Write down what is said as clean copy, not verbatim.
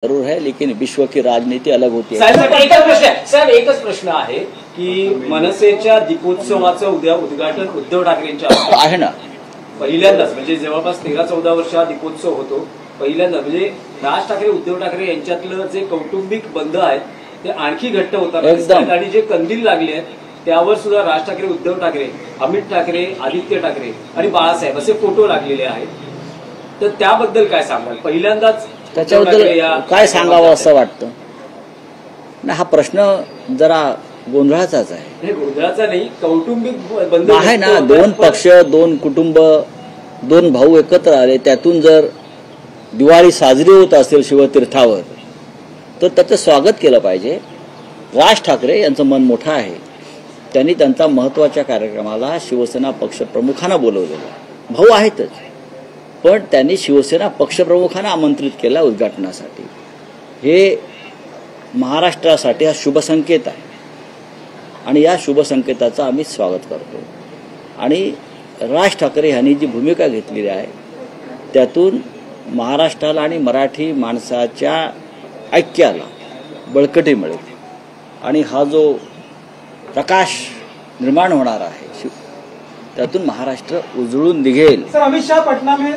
जरूर है, लेकिन विश्व की राजनीति अलग होती है। साहेब एकच प्रश्न आहे की मनसेच्या दीपोत्सवाचं उद्या उद्घाटन उद्धव ठाकरेंच्या आहे ना, पहिल्यांदाच म्हणजे जवळपास 13-14 वर्ष हा दीपोत्सव होतो पहिल्यांदा, म्हणजे राज ठाकरे उद्धव ठाकरे यांच्यातलं जे कौटुंबिक बंध आहेत ते आणखी घट्ट होतात आणि जे कंदील लागले आहेत त्यावर सुद्धा राज ठाकरे उद्धव ठाकरे, अमित ठाकरे, आदित्य ठाकरे आणि बाळासाहेब असे फोटो लागलेले आहेत, तर त्याबद्दल काय सांगाल? पहिल्यांदाच त्याच्याबद्दल काय सांगावं असं वाटतं ना? हा प्रश्न जरा गोंधळाचाच आहे. गोंधळाचा नाही, कौटुंबिक बंध आहे ना. दोन पक्ष, दोन कुटुंब, दोन भाऊ एकत्र आले, त्यातून जर दिवाळी साजरी होत असेल शिवतीर्थावर तर त्याचं स्वागत केलं पाहिजे. राज ठाकरे यांचं मन मोठं आहे, त्यांनी त्यांचा महत्त्वाच्या कार्यक्रमाला शिवसेना पक्षप्रमुखांना बोलवलेलं. भाऊ आहेतच, पण त्यांनी शिवसेना पक्षप्रमुखांना आमंत्रित केला उद्घाटनासाठी. हे महाराष्ट्रासाठी हा शुभ संकेत आहे आणि या शुभ संकेताचं आम्ही स्वागत करतो. आणि राज ठाकरे यांनी जी भूमिका घेतलेली आहे त्यातून महाराष्ट्राला आणि मराठी माणसाच्या ऐक्याला बळकटी मिळेल आणि हा जो प्रकाश निर्माण होणार आहे त्यातून महाराष्ट्र उजळून निघेल. सर, अमित शाह पटना में